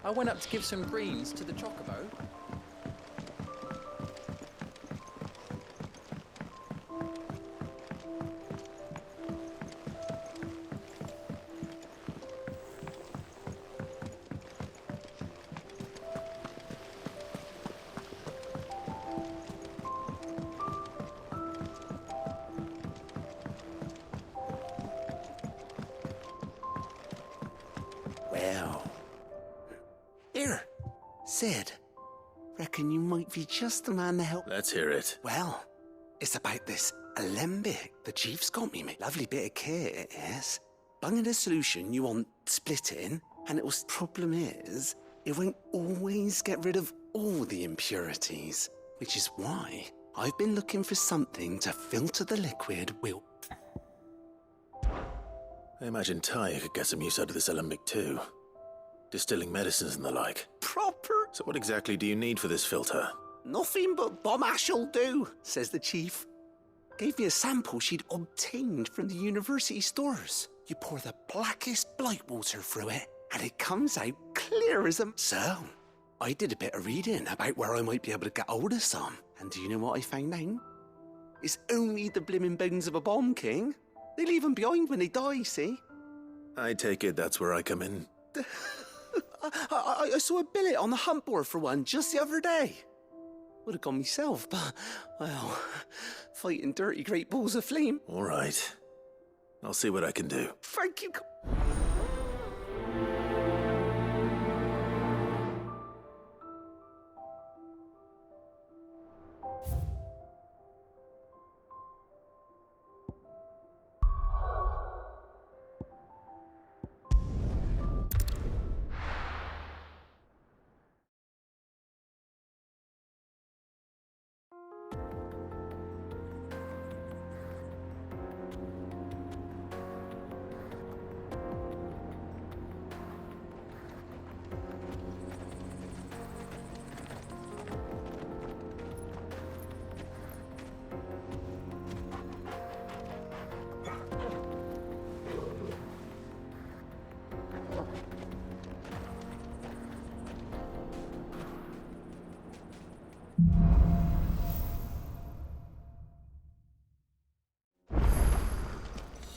I went up to give some greens to the chocobo. Well, here, Sid. Reckon you might be just the man to help. Let's hear it. Well, it's about this alembic the chief's got me, mate. Lovely bit of kit, it is. Bunging a solution you want splitting, and it'll... Problem is, it won't always get rid of all the impurities, which is why I've been looking for something to filter the liquid will... I imagine Ty could get some use out of this alembic too. Distilling medicines and the like. Proper? So what exactly do you need for this filter? Nothing but bomb ash'll do, says the chief. Gave me a sample she'd obtained from the university stores. You pour the blackest blight water through it, and it comes out clear as a... So, I did a bit of reading about where I might be able to get hold of some. And do you know what I found out? It's only the blimmin' bones of a bomb king. They leave them behind when they die, see? I take it that's where I come in. I saw a billet on the hunt board for one just the other day. Would have gone myself, but, well, fighting dirty great balls of flame. All right. I'll see what I can do. Thank you.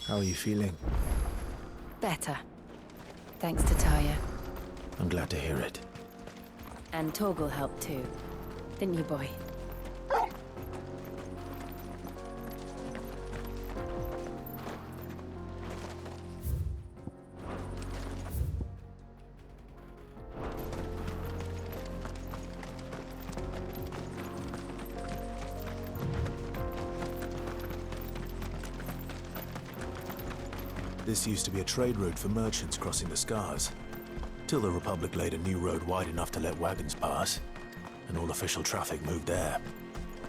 How are you feeling? Better. Thanks to Taya. I'm glad to hear it. And Torgal helped too. Didn't you, boy? This used to be a trade route for merchants crossing the Scars, till the Republic laid a new road wide enough to let wagons pass, and all official traffic moved there.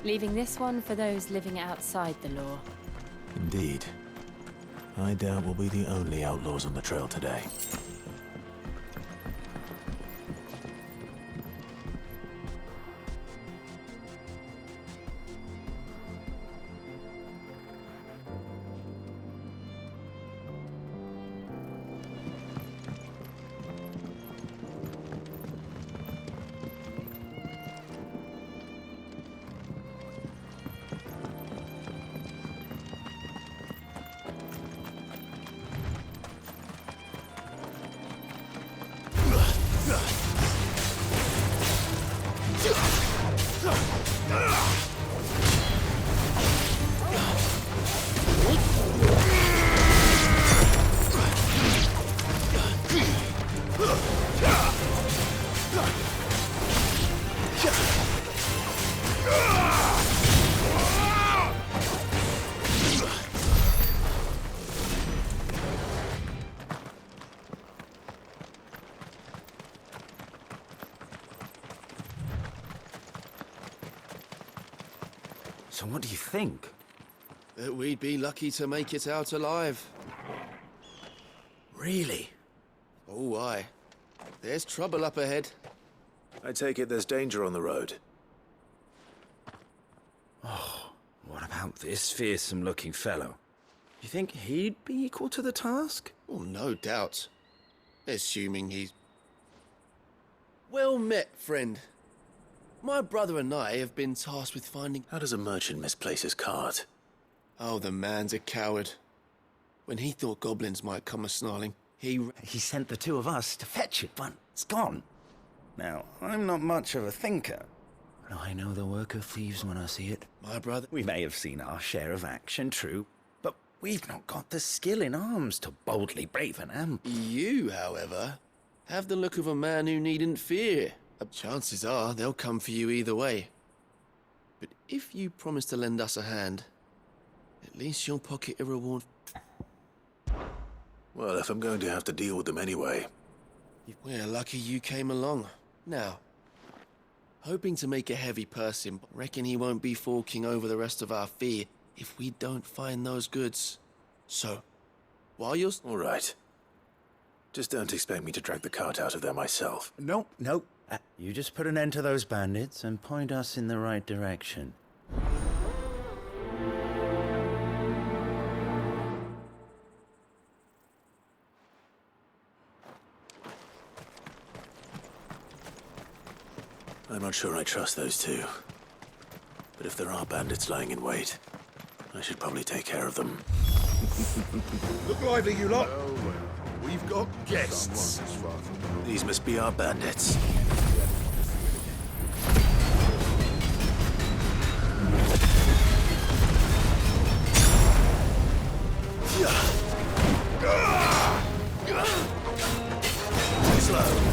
Leaving this one for those living outside the law. Indeed. I doubt we'll be the only outlaws on the trail today. So what do you think? That we'd be lucky to make it out alive. Really? Oh, aye. There's trouble up ahead. I take it there's danger on the road. What about this fearsome-looking fellow? You think he'd be equal to the task? Oh, no doubt. Assuming he's... Well met, friend. My brother and I have been tasked with finding... How does a merchant misplace his cart? Oh, the man's a coward. When he thought goblins might come a-snarling, he sent the two of us to fetch it, but it's gone. Now, I'm not much of a thinker, but I know the work of thieves when I see it. My brother... We may have seen our share of action, true, but we've not got the skill in arms to boldly brave an ambush. You, however, have the look of a man who needn't fear. Chances are they'll come for you either way. But if you promise to lend us a hand, at least you'll pocket a reward. Well, if I'm going to have to deal with them anyway. We're lucky you came along. Now, hoping to make a heavy purse in, reckon he won't be forking over the rest of our fee if we don't find those goods. So, while you're... All right. Just don't expect me to drag the cart out of there myself. Nope. You just put an end to those bandits and point us in the right direction. I'm not sure I trust those two. But if there are bandits lying in wait, I should probably take care of them. Look lively, you lot. We've got guests. These must be our bandits. Slow.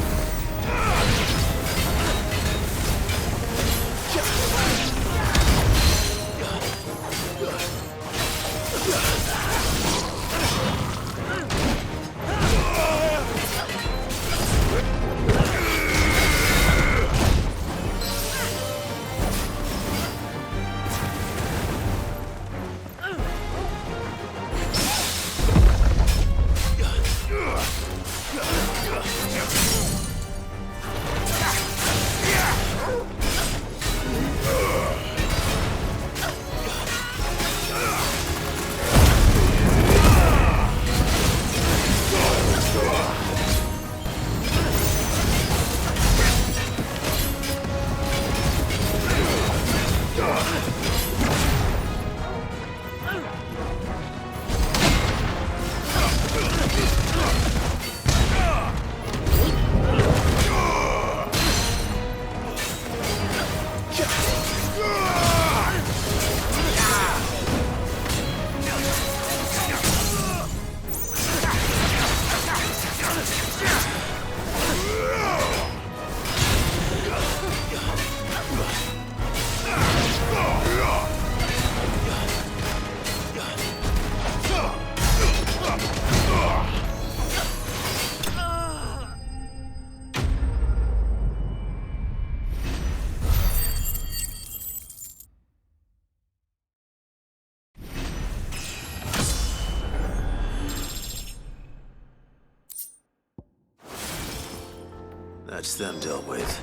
That's them dealt with.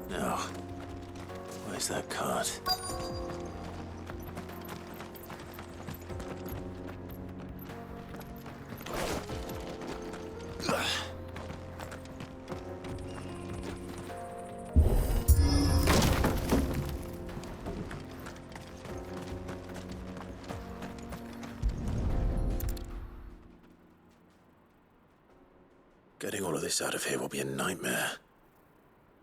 Now, where's that cart? Getting all of this out of here will be a nightmare.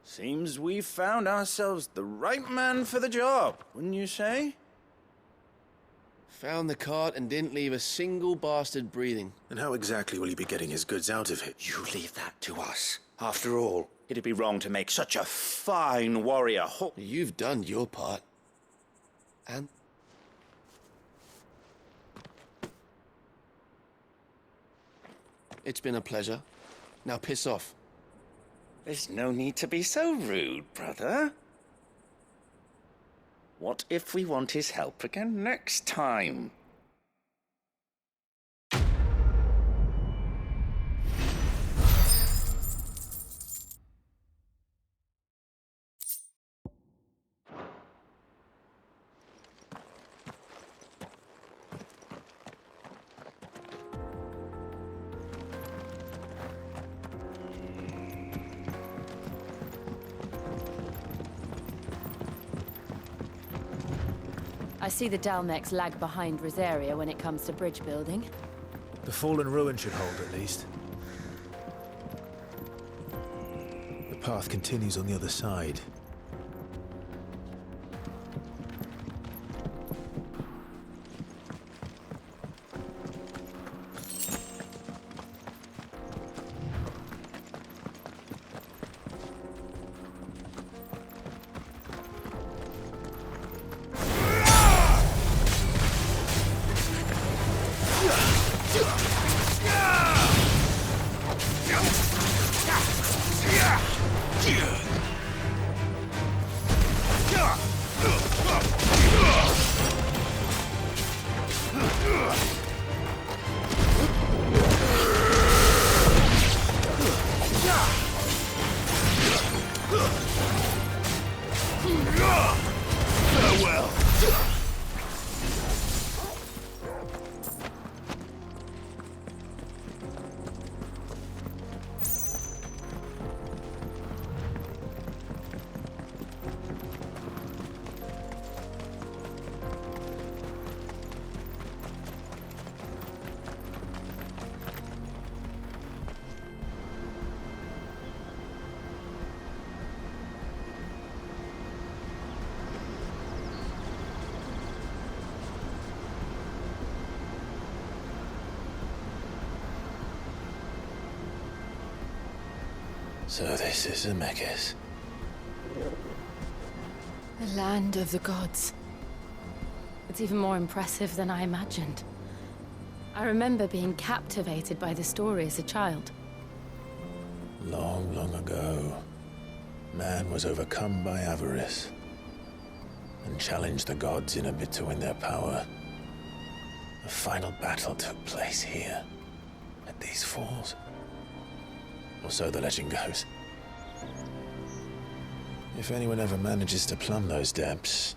Seems we've found ourselves the right man for the job, wouldn't you say? Found the cart and didn't leave a single bastard breathing. And how exactly will he be getting his goods out of it? You leave that to us. After all, it'd be wrong to make such a fine warrior You've done your part. And... It's been a pleasure. Now piss off. There's no need to be so rude, brother. What if we want his help again next time? I see the Dalmex lag behind Rosaria when it comes to bridge building. The fallen ruin should hold, at least. The path continues on the other side. So this is Zemeckis. The land of the gods. It's even more impressive than I imagined. I remember being captivated by the story as a child. Long, long ago, man was overcome by avarice and challenged the gods in a bid to win their power. The final battle took place here, at these falls. Or so the legend goes. If anyone ever manages to plumb those depths,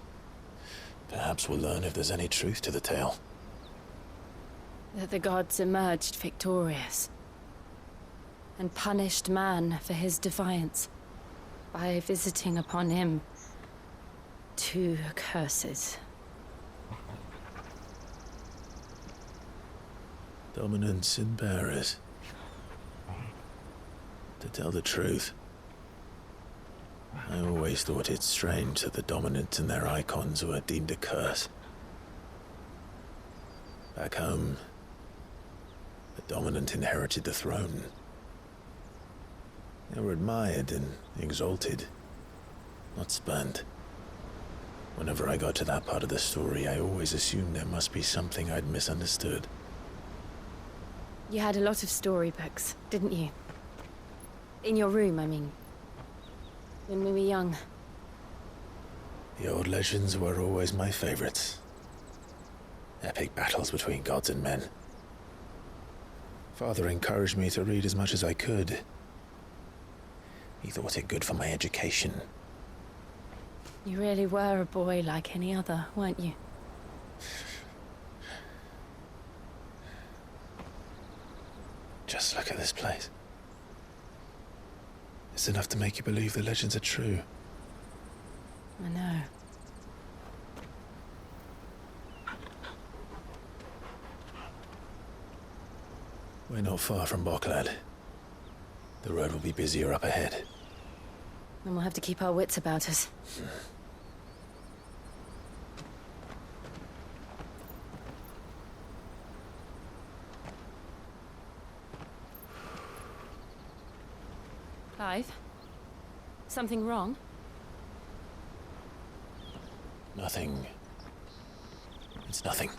perhaps we'll learn if there's any truth to the tale. That the gods emerged victorious and punished man for his defiance by visiting upon him 2 curses. Dominance and bearers. To tell the truth, I always thought it strange that the dominant and their icons were deemed a curse. Back home, the dominant inherited the throne. They were admired and exalted, not spurned. Whenever I got to that part of the story, I always assumed there must be something I'd misunderstood. You had a lot of storybooks, didn't you? In your room, I mean. When we were young. The old legends were always my favorites. Epic battles between gods and men. Father encouraged me to read as much as I could. He thought it good for my education. You really were a boy like any other, weren't you? Just look at this place. It's enough to make you believe the legends are true. I know. We're not far from Boklad. The road will be busier up ahead. Then we'll have to keep our wits about us. Clive? Something wrong? Nothing. It's nothing.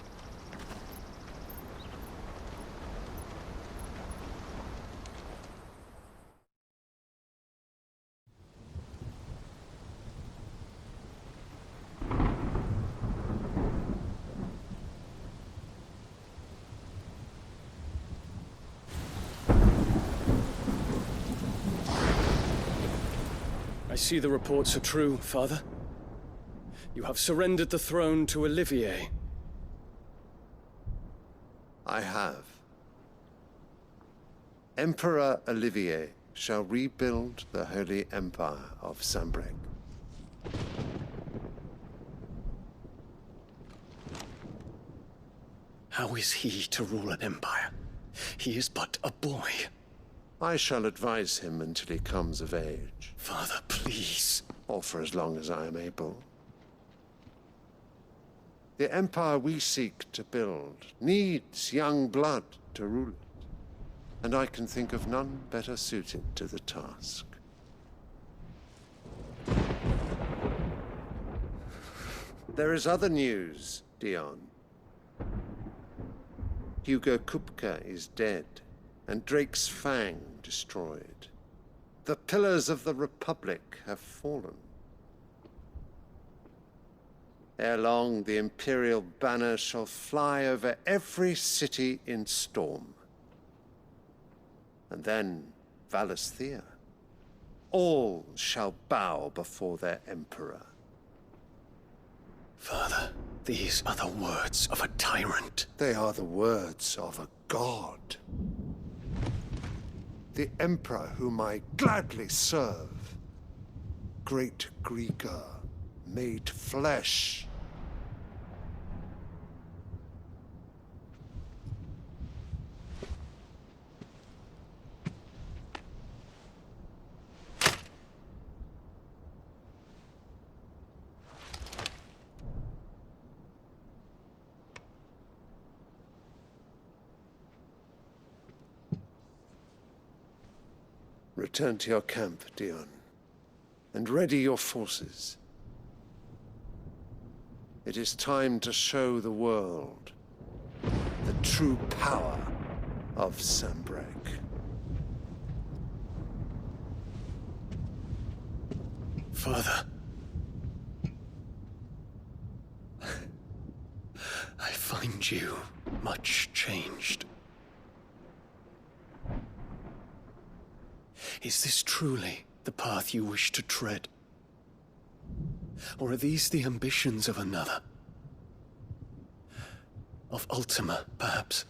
I see the reports are true, Father. You have surrendered the throne to Olivier. I have. Emperor Olivier shall rebuild the Holy Empire of Sanbreque. How is he to rule an empire? He is but a boy. I shall advise him until he comes of age, Father, please. or for as long as I am able. The empire we seek to build needs young blood to rule it, and I can think of none better suited to the task. There is other news, Dion. Hugo Kupka is dead, and Drake's Fang destroyed. The pillars of the Republic have fallen. Ere long, the Imperial banner shall fly over every city in Storm. And then Valisthea. All shall bow before their Emperor. Father, these are the words of a tyrant. They are the words of a god. The Emperor whom I gladly serve. Great Greeker, made flesh. Return to your camp, Dion, and ready your forces. It is time to show the world the true power of Sanbreque. Father. I find you much changed. Is this truly the path you wish to tread? Or are these the ambitions of another? Of Ultima, perhaps?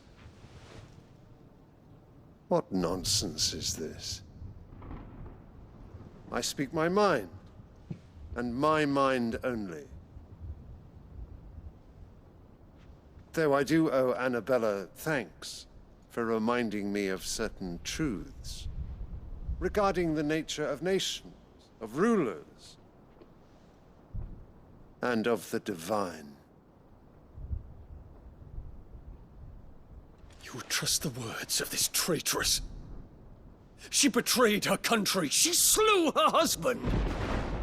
What nonsense is this? I speak my mind, and my mind only. Though I do owe Annabella thanks for reminding me of certain truths regarding the nature of nations, of rulers, and of the divine. You would trust the words of this traitress? She betrayed her country. She slew her husband.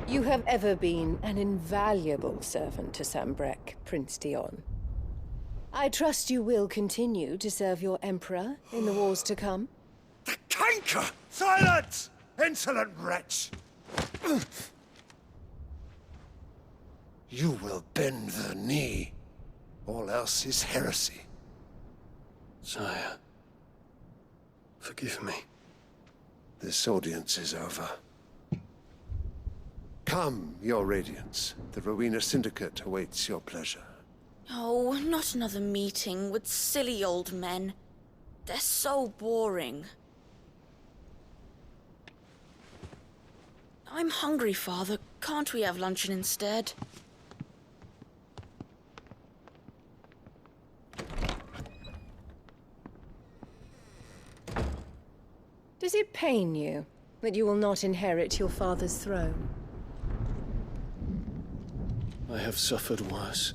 You have ever been an invaluable servant to Sanbreque, Prince Dion. I trust you will continue to serve your Emperor in the wars to come. The canker! Silence! Insolent wretch! You will bend the knee. All else is heresy. Sire, forgive me. This audience is over. Come, your Radiance. The Rowena Syndicate awaits your pleasure. Oh, not another meeting with silly old men. They're so boring. I'm hungry, Father. Can't we have luncheon instead? Does it pain you that you will not inherit your father's throne? I have suffered worse.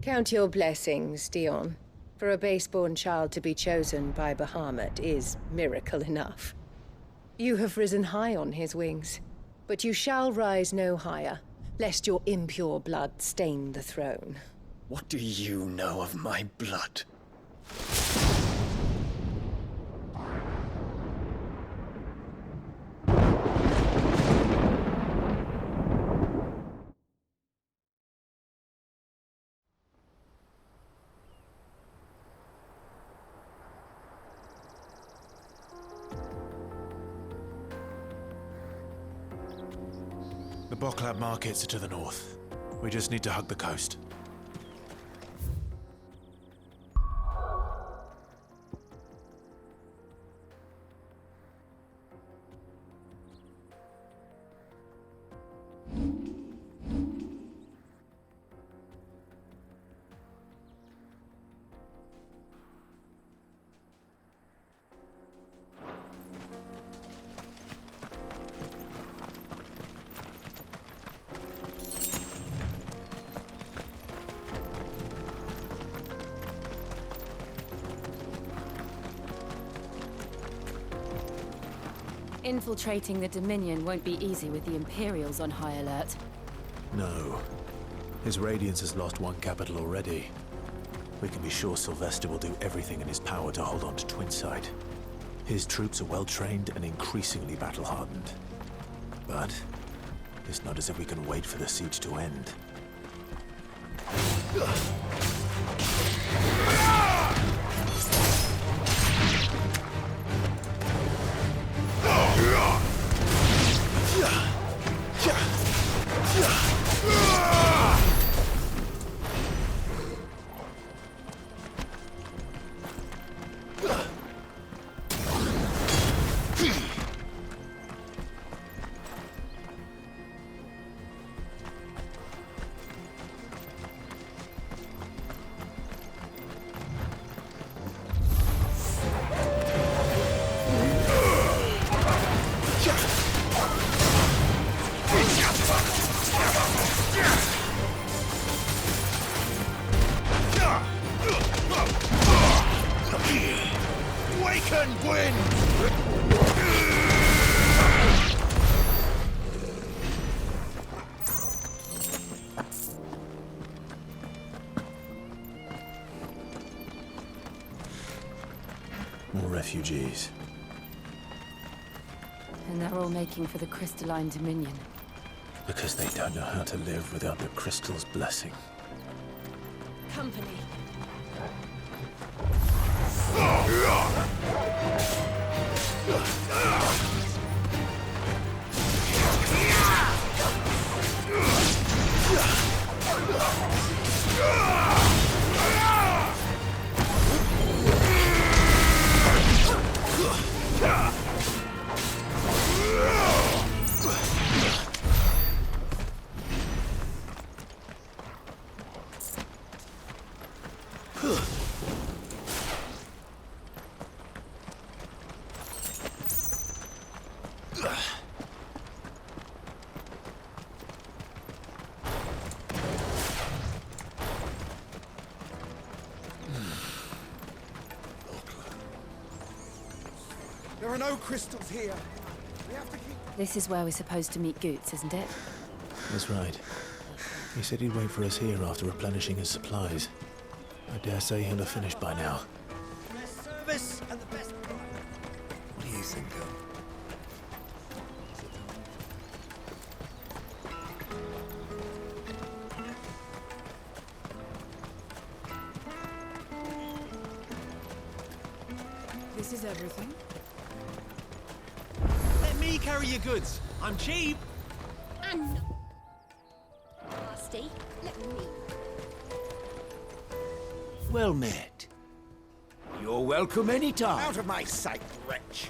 Count your blessings, Dion. For a base-born child to be chosen by Bahamut is miracle enough. You have risen high on his wings, but you shall rise no higher, lest your impure blood stain the throne. What do you know of my blood? The Boklab markets are to the north. We just need to hug the coast. Infiltrating the Dominion won't be easy with the Imperials on high alert. No. His Radiance has lost one capital already. We can be sure Sylvester will do everything in his power to hold on to Twinside. His troops are well-trained and increasingly battle-hardened. But it's not as if we can wait for the siege to end. More refugees. And they're all making for the Crystalline Dominion. Because they don't know how to live without the crystal's blessing. Company. There are no crystals here. We have to keep... This is where we're supposed to meet Goots, isn't it? That's right. He said he'd wait for us here after replenishing his supplies. I dare say he'll have finished by now. Best service and the best price. What do you think, Gil? This is everything. Let me carry your goods. I'm cheap. And nasty. Let me. Well met. You're welcome anytime. Out of my sight, wretch.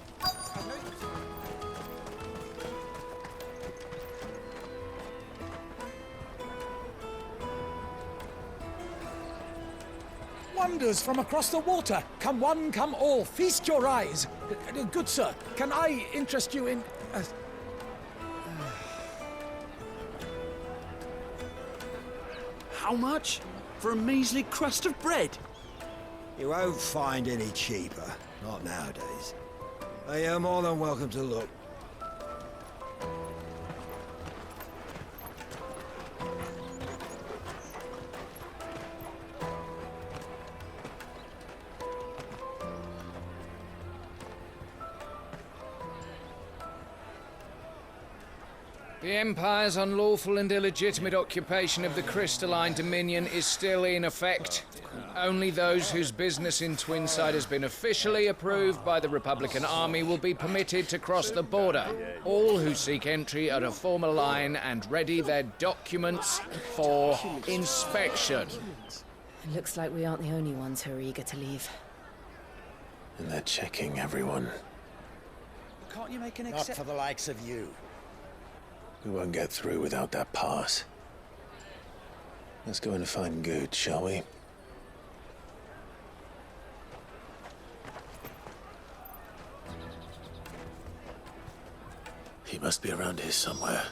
Wonders from across the water. Come one, come all. Feast your eyes. Good sir, can I interest you in... How much? For a measly crust of bread? You won't find any cheaper. Not nowadays. But you're more than welcome to look. The Empire's unlawful and illegitimate occupation of the Crystalline Dominion is still in effect. Only those whose business in Twinside has been officially approved by the Republican Army will be permitted to cross the border. All who seek entry are to form a line and ready their documents for inspection. It looks like we aren't the only ones who are eager to leave. And they're checking everyone. Can't you make an Not for the likes of you. We won't get through without that pass. Let's go in and find Good, shall we? He must be around here somewhere.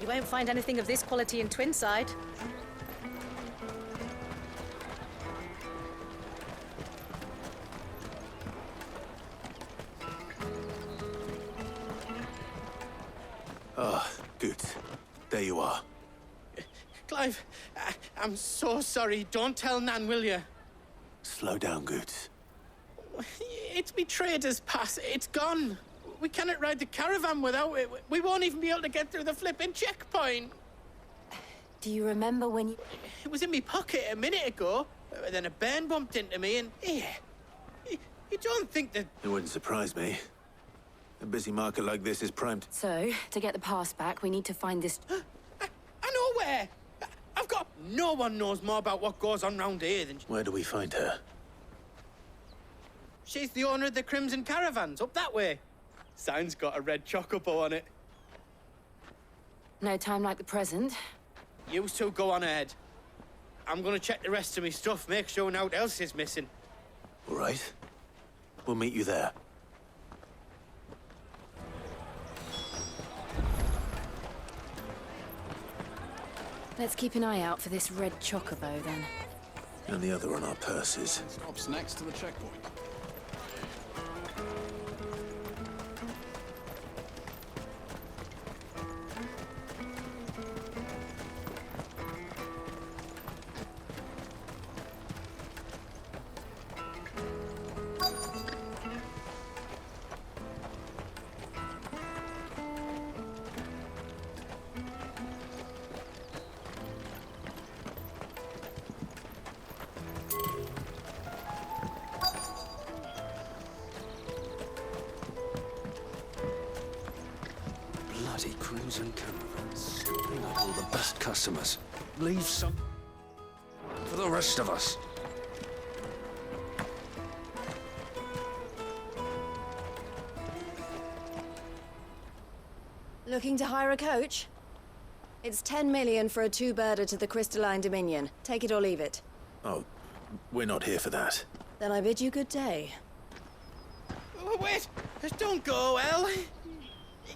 You won't find anything of this quality in Twinside. Ah, good. There you are. Clive, I'm so sorry. Don't tell Nan, will you? Slow down, Goots. It's me trader's pass. It's gone. We cannot ride the caravan without it. We won't even be able to get through the flipping checkpoint. Do you remember when you... It was in my pocket a minute ago. Then a bairn bumped into me and... Yeah. You don't think that... It wouldn't surprise me. A busy market like this is primed. So, to get the pass back, we need to find this... I know where! I've got... No one knows more about what goes on round here than... Where do we find her? She's the owner of the Crimson Caravans, up that way. Sign's got a red chocobo on it. No time like the present. You two go on ahead. I'm gonna check the rest of my stuff, make sure naught else is missing. All right. We'll meet you there. Let's keep an eye out for this red chocobo, then. And the other on our purses. Stops next to the checkpoint. Bloody Crimson Caravans. Scooping up all the best customers. Leave some for the rest of us. Looking to hire a coach? It's 10 million for a two-birder to the Crystalline Dominion. Take it or leave it. Oh, we're not here for that. Then I bid you good day. Oh, wait! Don't go, El.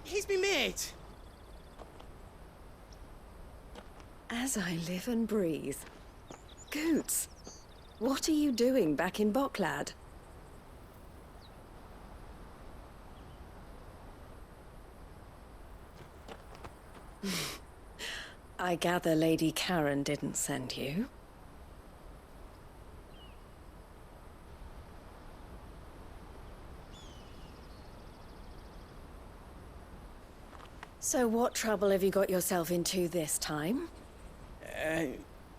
He's me mate. As I live and breathe. Goots, what are you doing back in Bocklad? I gather Lady Karen didn't send you. So what trouble have you got yourself into this time?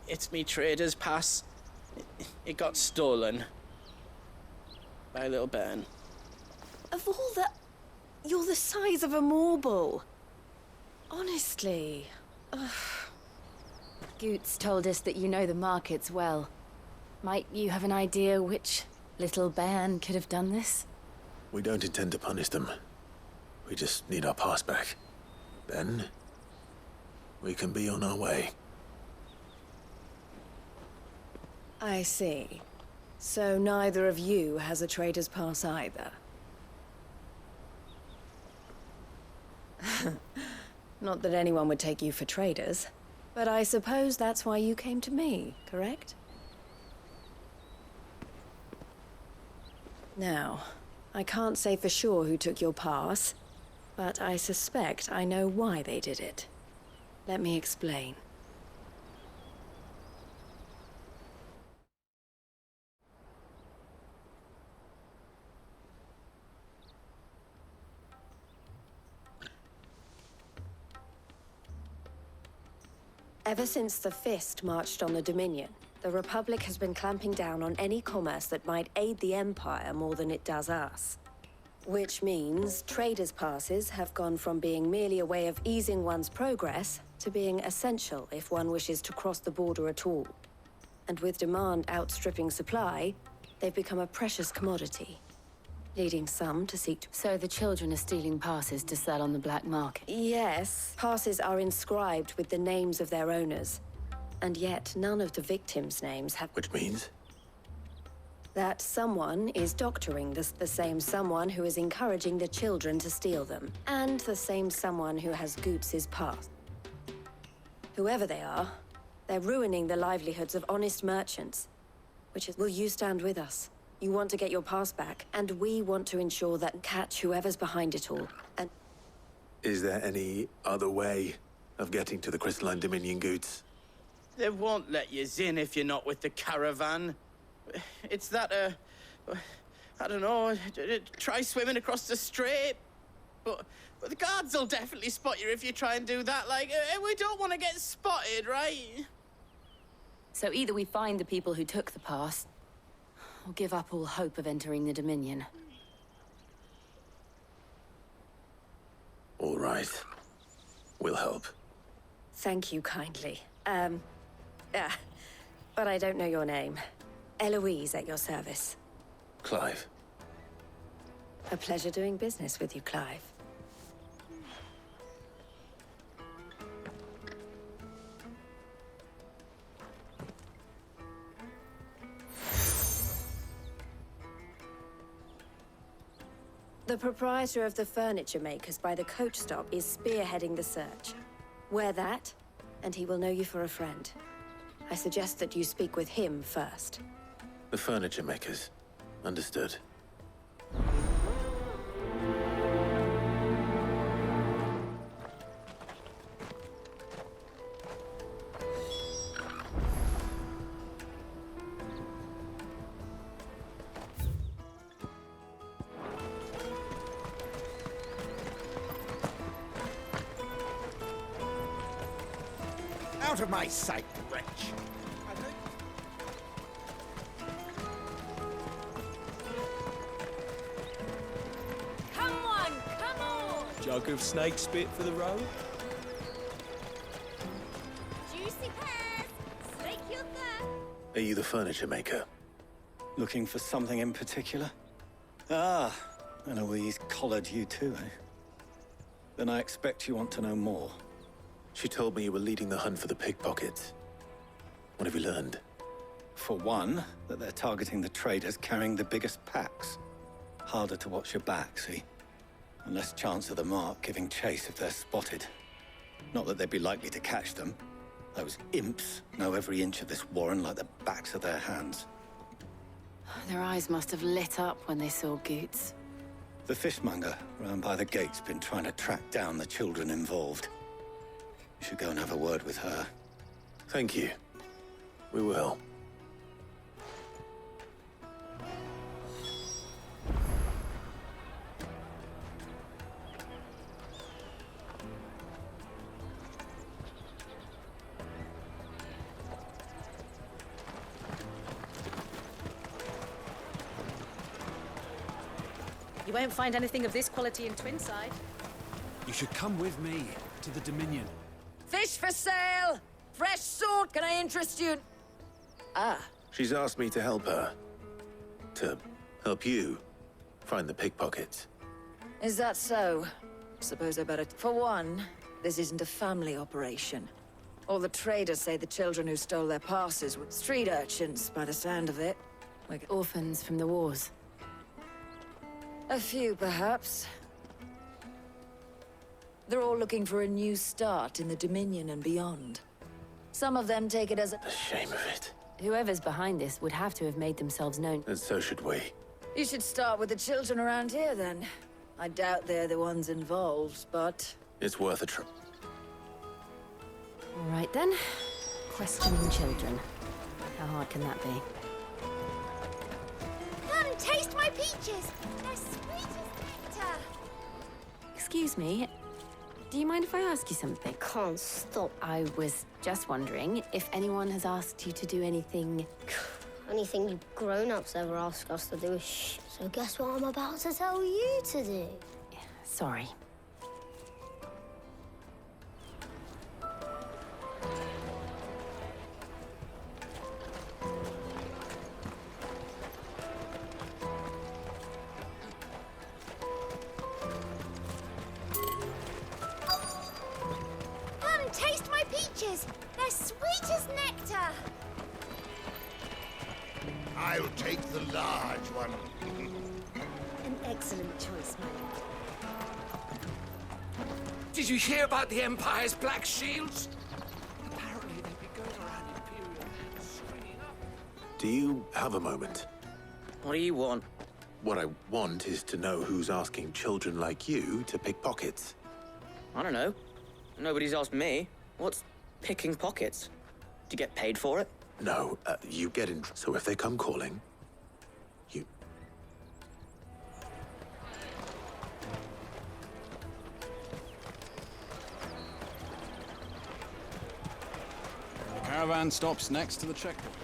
It's me trader's pass. It got stolen. By a little bairn. Of all the... You're the size of a marble. Honestly. Ugh. Goots told us that you know the markets well. Might you have an idea which little bairn could have done this? We don't intend to punish them. We just need our pass back. Then, we can be on our way. I see. So neither of you has a trader's pass either. Not that anyone would take you for traders, but I suppose that's why you came to me, correct? Now, I can't say for sure who took your pass, but I suspect I know why they did it. Let me explain. Ever since the Fist marched on the Dominion, the Republic has been clamping down on any commerce that might aid the Empire more than it does us. Which means traders' passes have gone from being merely a way of easing one's progress to being essential if one wishes to cross the border at all. And with demand outstripping supply, they've become a precious commodity, leading some to seek to... So the children are stealing passes to sell on the black market? Yes. Passes are inscribed with the names of their owners. And yet, none of the victims' names have... Which means? That someone is doctoring the same someone who is encouraging the children to steal them. And the same someone who has Goots' pass. Whoever they are, they're ruining the livelihoods of honest merchants. Will you stand with us? You want to get your pass back, and we want to ensure that catch whoever's behind it all. And Is there any other way of getting to the Crystalline Dominion goods? They won't let you in if you're not with the caravan. It's that, I don't know, try swimming across the strait. But the guards will definitely spot you if you try and do that. Like, we don't want to get spotted, right? So either we find the people who took the pass, or give up all hope of entering the Dominion. All right. We'll help. thank you kindly. But I don't know your name. Eloise at your service. Clive. A pleasure doing business with you, Clive. The proprietor of the furniture makers by the coach stop is spearheading the search. Wear that, and he will know you for a friend. I suggest that you speak with him first. The furniture makers. Understood. Out of my sight, wretch! Come on, come on! Jug of snake spit for the road? Juicy pears! Slake your thirst! Are you the furniture maker? Looking for something in particular? Ah, Eloise collared you too, eh? Then I expect you want to know more. She told me you were leading the hunt for the pickpockets. What have you learned? For one, that they're targeting the traders carrying the biggest packs. Harder to watch your back, see? And less chance of the mark giving chase if they're spotted. Not that they'd be likely to catch them. Those imps know every inch of this warren like the backs of their hands. Their eyes must have lit up when they saw Goots. The fishmonger round by the gate's been trying to track down the children involved. You should go and have a word with her. Thank you. We will. You won't find anything of this quality in Twinside. You should come with me to the Dominion. Fish for sale! Fresh salt, can I interest you? Ah. She's asked me to help her. To help you find the pickpockets. Is that so? Suppose I better... For one, this isn't a family operation. All the traders say the children who stole their passes were street urchins, by the sound of it. Like orphans from the wars. A few, perhaps. They're all looking for a new start in the Dominion and beyond. Some of them take it as a... The shame of it. Whoever's behind this would have to have made themselves known. And so should we. You should start with the children around here, then. I doubt they're the ones involved, but... It's worth a trip. All right, then. Questioning children. How hard can that be? Come taste my peaches! They're sweet as nectar! Excuse me. Do you mind if I ask you something? Can't stop. I was just wondering if anyone has asked you to do anything... Anything you grown-ups ever ask us to do is shh. So guess what I'm about to tell you to do? Sorry. Come taste my peaches! They're sweet as nectar! I'll take the large one. An excellent choice, my lord. Did you hear about the Empire's Black Shields? you have a moment? What do you want? What I want is to know who's asking children like you to pick pockets. I don't know. Nobody's asked me. What's picking pockets? Do you get paid for it? No, you get in. So if they come calling, you... The caravan stops next to the checkpoint.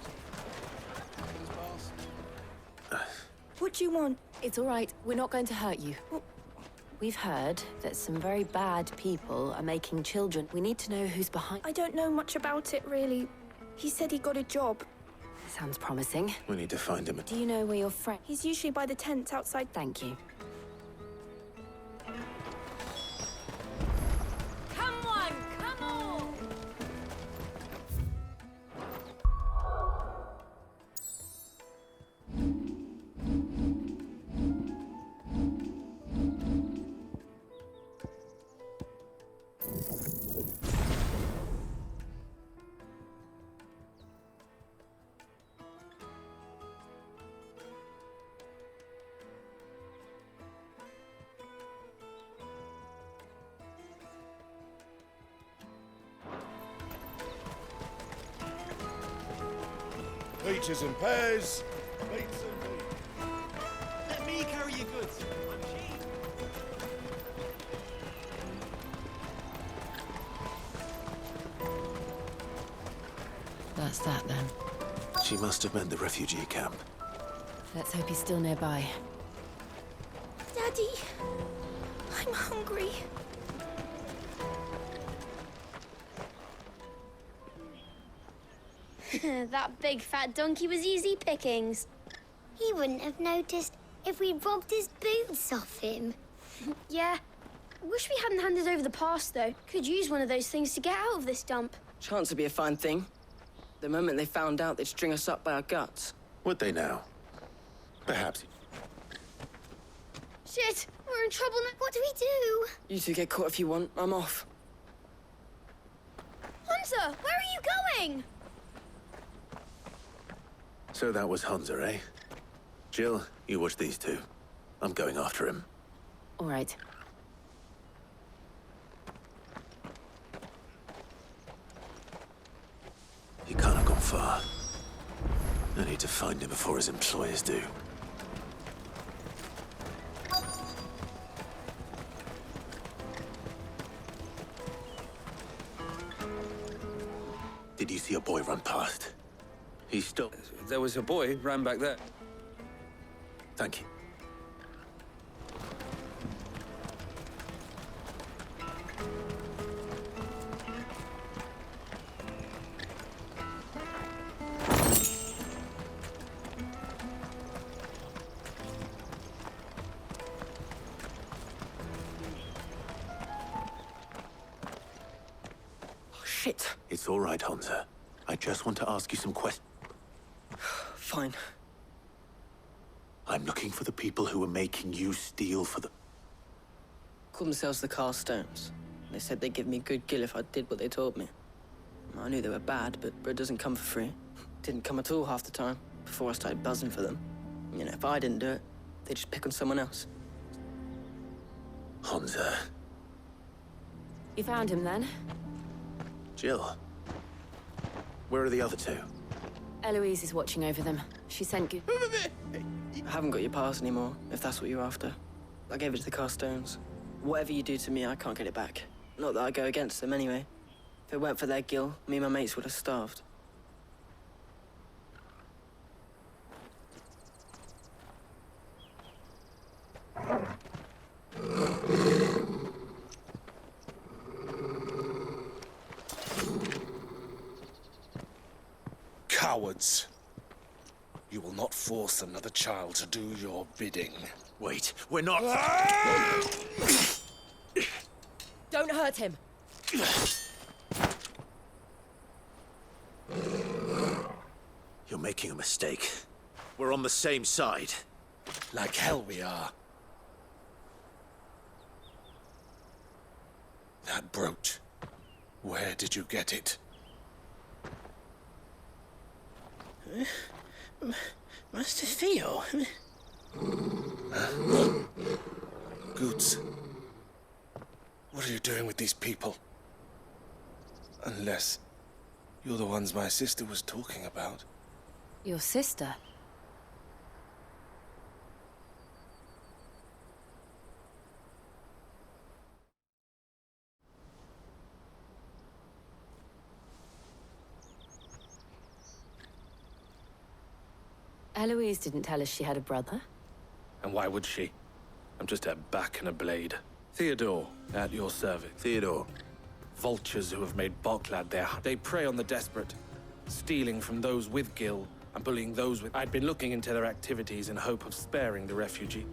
What do you want? It's all right. We're not going to hurt you. We've heard that some very bad people are making children. We need to know who's behind. I don't know much about it, really. He said he got a job. Sounds promising. We need to find him. Do you know where your friend... He's usually by the tents outside. Thank you. Come on, come on! Peaches and pears. Plates and meat. Let me carry your goods. I'm cheap. That's that, then. She must have meant the refugee camp. Let's hope he's still nearby. Daddy, I'm hungry. That big fat donkey was easy pickings. He wouldn't have noticed if we'd robbed his boots off him. Yeah. Wish we hadn't handed over the pass, though. Could use one of those things to get out of this dump. Chance would be a fine thing. The moment they found out, they'd string us up by our guts. Would they now? Perhaps. Shit! We're in trouble now. What do we do? You two get caught if you want. I'm off. Hunter, where are you going? So that was Hunter, eh? Jill, you watch these two. I'm going after him. All right. He can't have gone far. I need to find him before his employers do. Did you see a boy run past? He's still... There was a boy ran back there. Thank you. Shit. It's all right, Hunter. I just want to ask you some questions. Fine. I'm looking for the people who are making you steal for the... Called themselves the Carstones. They said they'd give me good gill if I did what they told me. I knew they were bad, but bread doesn't come for free. Didn't come at all half the time, before I started buzzing for them. You know, if I didn't do it, they'd just pick on someone else. Hunter. You found him, then? Jill. Where are the other two? Eloise is watching over them. She sent good... I haven't got your pass anymore, if that's what you're after. I gave it to the Carstones. Whatever you do to me, I can't get it back. Not that I go against them anyway. If it weren't for their gill, me and my mates would have starved. Cowards. You will not force another child to do your bidding. Wait, we're not... Don't hurt him. You're making a mistake. We're on the same side. Like hell we are. That brooch. Where did you get it? Master Theo? Goots. What are you doing with these people? Unless you're the ones my sister was talking about. Your sister? Eloise didn't tell us she had a brother. And why would she? I'm just a back and a blade. Theodore, at your service. Theodore. Vultures who have made Boklad they prey on the desperate, stealing from those with gil and bullying those with... I'd been looking into their activities in hope of sparing the refugee.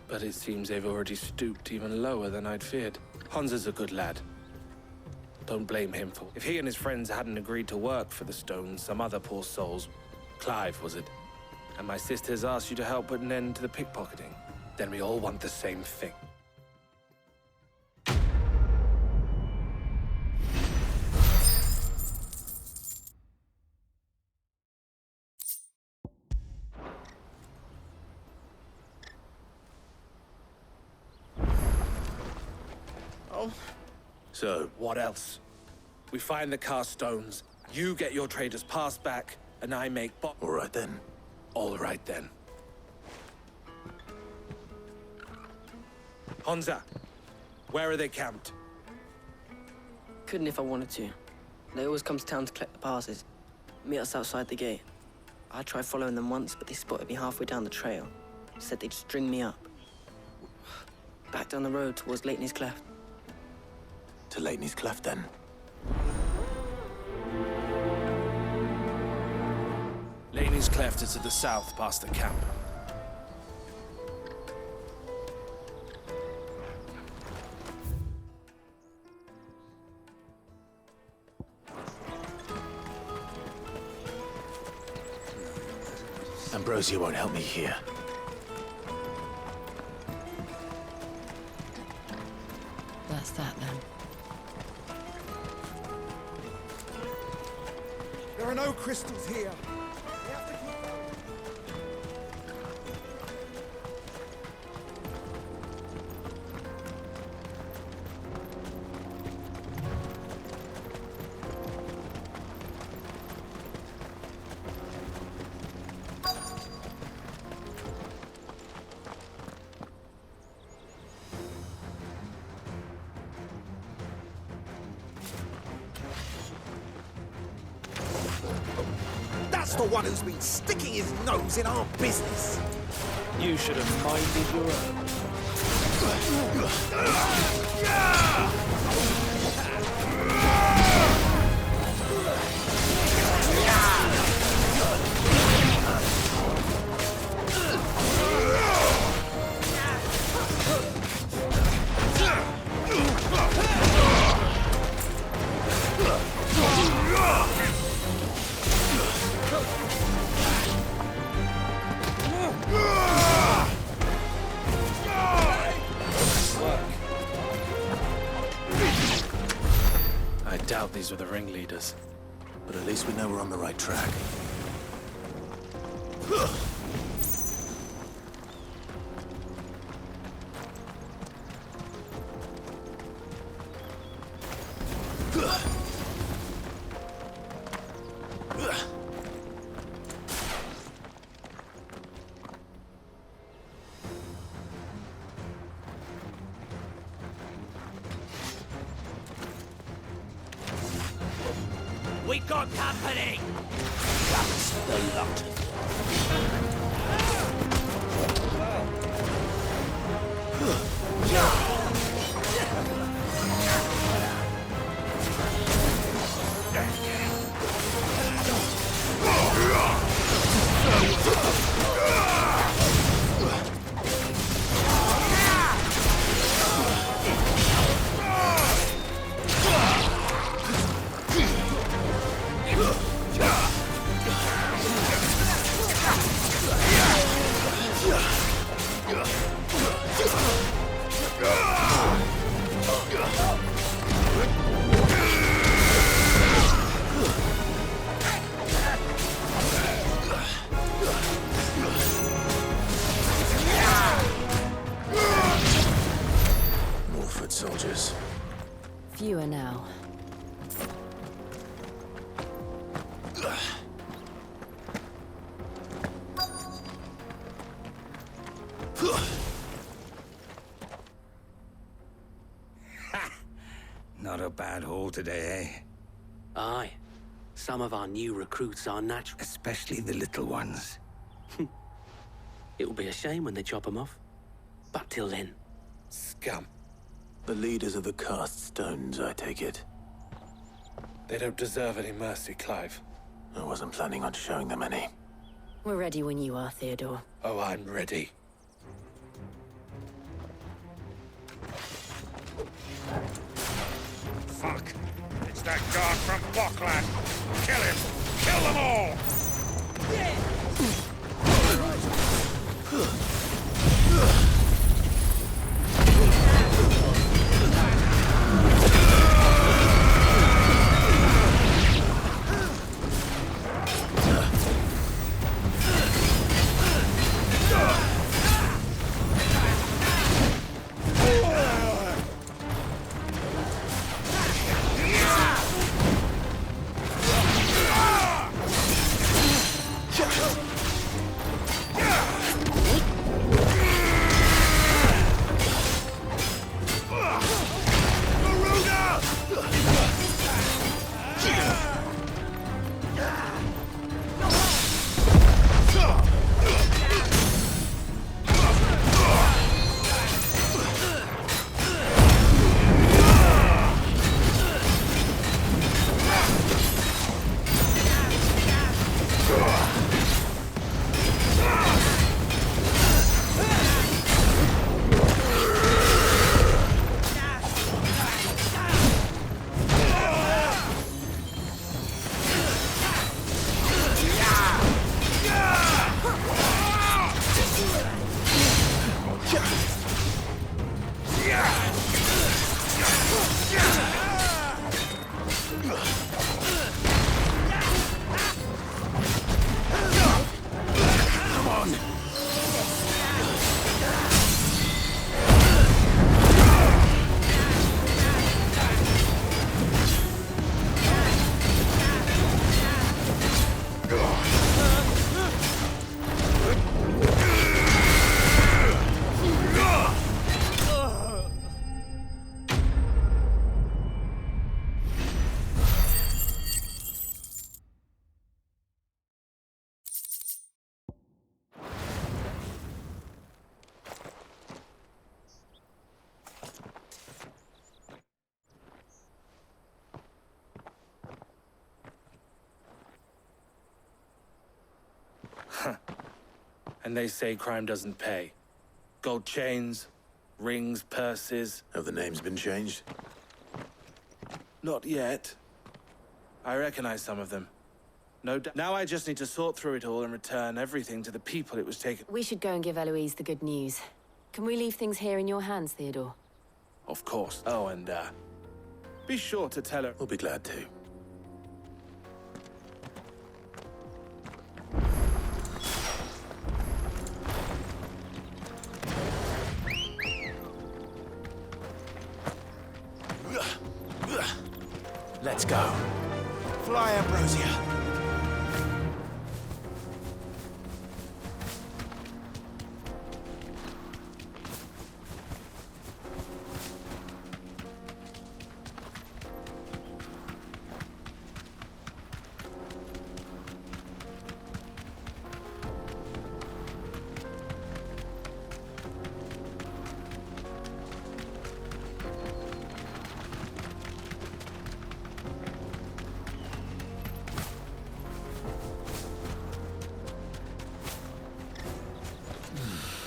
But it seems they've already stooped even lower than I'd feared. Hans is a good lad. Don't blame him for... If he and his friends hadn't agreed to work for the stones, some other poor souls... Clive, was it? And my sisters asked you to help put an end to the pickpocketing. Then we all want the same thing. Oh. So, what else? We find the cast stones, you get your traders passed back, and I make All right then. All right then. Honza, where are they camped? Couldn't if I wanted to. They always come to town to collect the passes. Meet us outside the gate. I tried following them once, but they spotted me halfway down the trail. Said they'd string me up. Back down the road towards Leighton's Cleft. To Leighton's Cleft then. Laney's Cleft is to the south, past the camp. Ambrosia won't help me here. That's that then. There are no crystals here. We have to keep going. That's the one who's been sticking his nose in our business. You should have minded your own. I doubt these were the ringleaders. But at least we know we're on the right track. We got company! That's the lot. foot soldiers? Fewer now. Not a bad haul today, eh? Aye. Some of our new recruits are natural. Especially the little ones. It will be a shame when they chop them off. But till then... Scum. The leaders of the cast stones, I take it. They don't deserve any mercy, Clive. I wasn't planning on showing them any. We're ready when you are, Theodore. Oh, I'm ready. Fuck! It's that guard from Bokland! Kill him! Kill them all! And they say crime doesn't pay. Gold chains, rings, purses. Have the names been changed? Not yet. I recognize some of them. No doubt. Now I just need to sort through it all and return everything to the people it was taken. We should go and give Eloise the good news. Can we leave things here in your hands, Theodore? Of course. Oh, and be sure to tell her. We'll be glad to. Let's go. Fly, Ambrosia.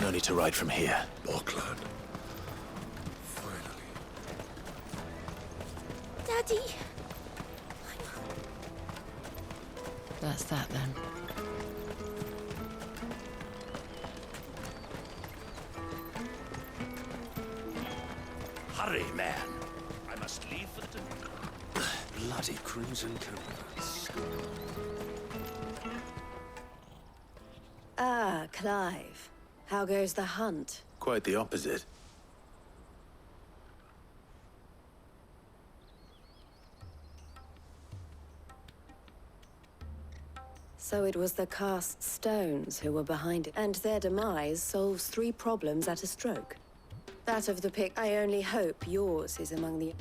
No need to ride from here. Bokland. Daddy! That's that then. Hurry, man. I must leave for the... Bloody crimson caravans. Ah, Clive. How goes the hunt? Quite the opposite. So it was the cast stones who were behind it, and their demise solves 3 problems at a stroke. That of the pick, I only hope yours is among the...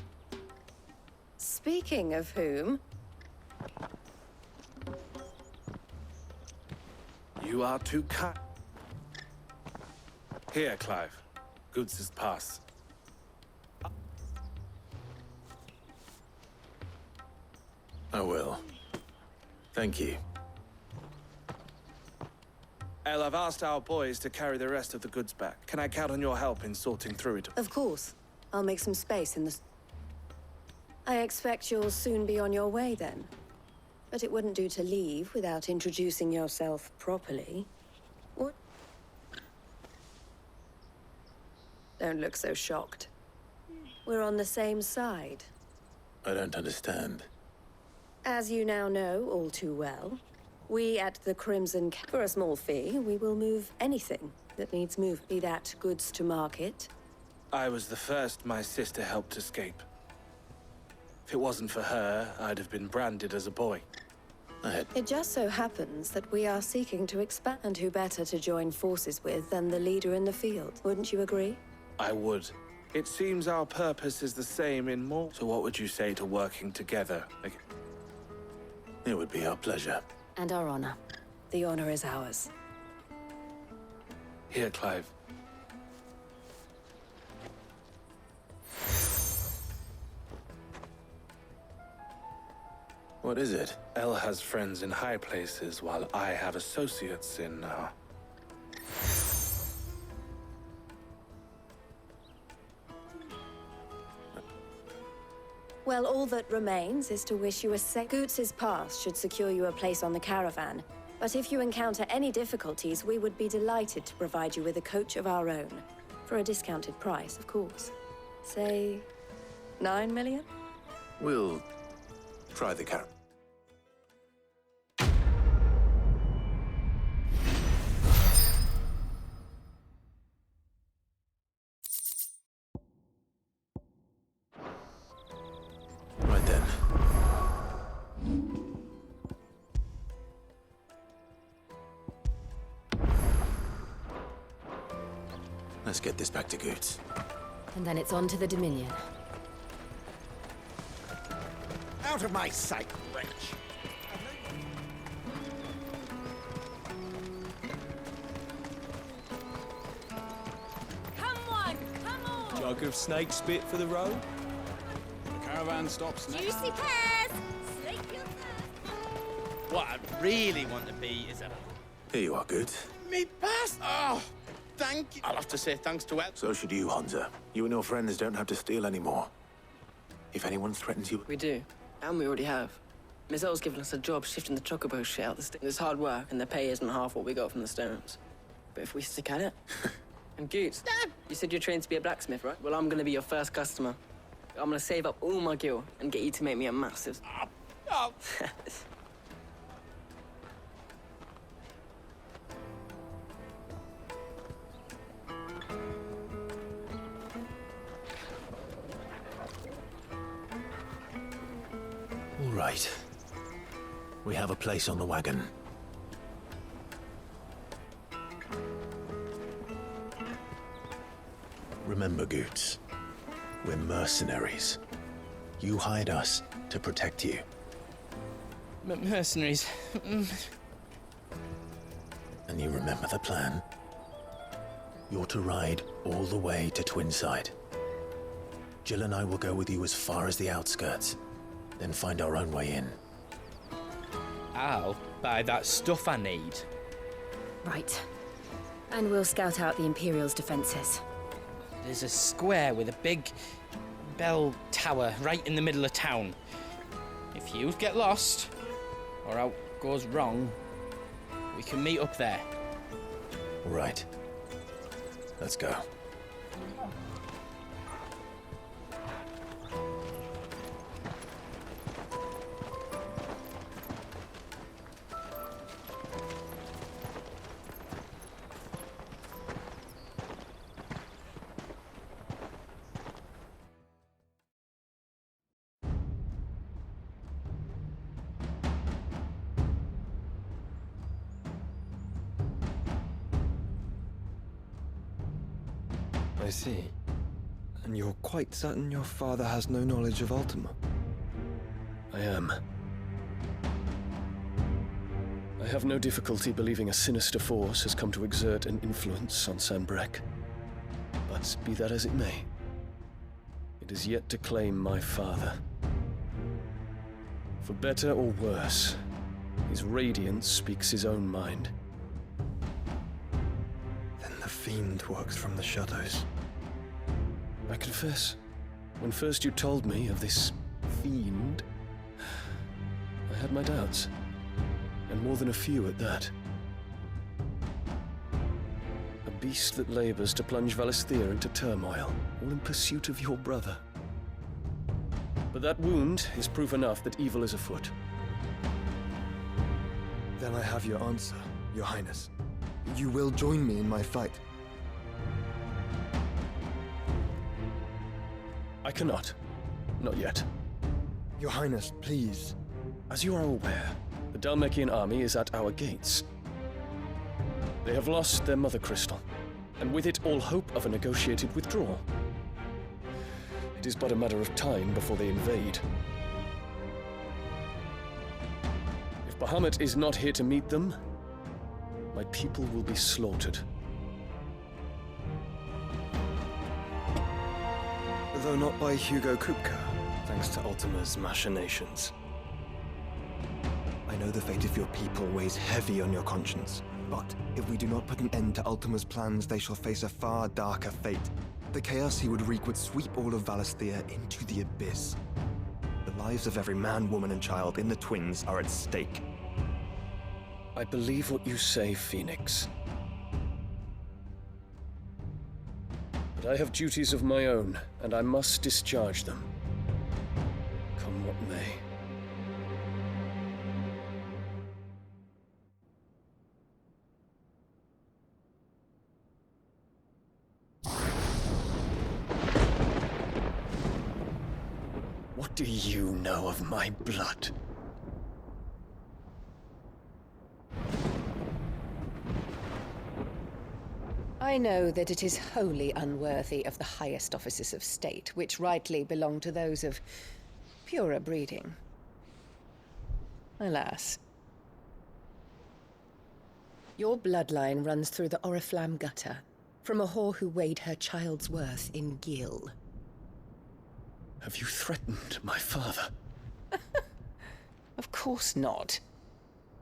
Speaking of whom... You are too kind. Here, Clive. Goods' pass. I will. Thank you. El, I've asked our boys to carry the rest of the goods back. Can I count on your help in sorting through it? Of course. I'll make some space in the... I expect you'll soon be on your way then. But it wouldn't do to leave without introducing yourself properly. What? Don't look so shocked. We're on the same side. I don't understand. As you now know all too well, we at the Crimson for a small fee, we will move anything that needs moved, be that goods to market. I was the first my sister helped escape. If it wasn't for her, I'd have been branded as a boy. It just so happens that we are seeking to expand, and who better to join forces with than the leader in the field, wouldn't you agree? I would. It seems our purpose is the same in more. So what would you say to working together? It would be our pleasure. And our honor. The honor is ours. Here, Clive. What is it? El has friends in high places, while I have associates in, Well, all that remains is to wish you a safe... Goots' pass should secure you a place on the caravan. But if you encounter any difficulties, we would be delighted to provide you with a coach of our own. For a discounted price, of course. Say... 9 million? We'll try the caravan. Right then. Let's get this back to Goots. And then it's on to the Dominion. Out of my sight, wretch! Come on, come on! Jug of snake spit for the road? The caravan stops next. Juicy pears! Slake your thirst! What I really want to be is a... Here you are, Goots. Me pass! Oh, thank you. I'll have to say thanks to El. So should you, Hansa. You and your friends don't have to steal anymore. If anyone threatens you... We do. And we already have. Miss Elle's given us a job shifting the chocobo shit out the stick. It's hard work, and the pay isn't half what we got from the stones. But if we stick at it... And Goots, you said you're trained to be a blacksmith, right? Well, I'm gonna be your first customer. I'm gonna save up all my gil and get you to make me a massive... Oh. All right. We have a place on the wagon. Remember, Goots, we're mercenaries. You hired us to protect you. Mercenaries. And you remember the plan? You're to ride all the way to Twinside. Jill and I will go with you as far as the outskirts, then find our own way in. I'll buy that stuff I need. Right. And we'll scout out the Imperial's defenses. There's a square with a big bell tower right in the middle of town. If you get lost, or out goes wrong, we can meet up there. All right. Let's go. I see. And you're quite certain your father has no knowledge of Ultima? I am. I have no difficulty believing a sinister force has come to exert an influence on Sanbreque. But be that as it may, it is yet to claim my father. For better or worse, his radiance speaks his own mind. Then the fiend works from the shadows. I confess, when first you told me of this fiend, I had my doubts, and more than a few at that. A beast that labors to plunge Valisthea into turmoil, all in pursuit of your brother. But that wound is proof enough that evil is afoot. Then I have your answer, Your Highness. You will join me in my fight. I cannot. Not yet. Your Highness, please. As you are aware, the Dhalmekian army is at our gates. They have lost their mother crystal, and with it all hope of a negotiated withdrawal. It is but a matter of time before they invade. If Bahamut is not here to meet them, my people will be slaughtered. Though not by Hugo Kupka, thanks to Ultima's machinations. I know the fate of your people weighs heavy on your conscience, but if we do not put an end to Ultima's plans, they shall face a far darker fate. The chaos he would wreak would sweep all of Valisthea into the abyss. The lives of every man, woman, and child in the Twins are at stake. I believe what you say, Phoenix. But I have duties of my own, and I must discharge them. Come what may. What do you know of my blood? I know that it is wholly unworthy of the highest offices of state, which rightly belong to those of purer breeding. Alas. Your bloodline runs through the Oriflamme gutter, from a whore who weighed her child's worth in gil. Have you threatened my father? Of course not.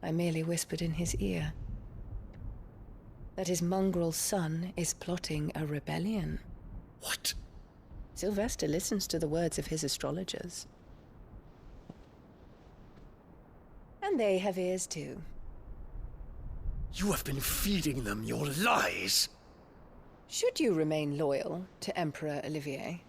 I merely whispered in his ear that his mongrel son is plotting a rebellion. What? Sylvester listens to the words of his astrologers. And they have ears too. You have been feeding them your lies! Should you remain loyal to Emperor Olivier,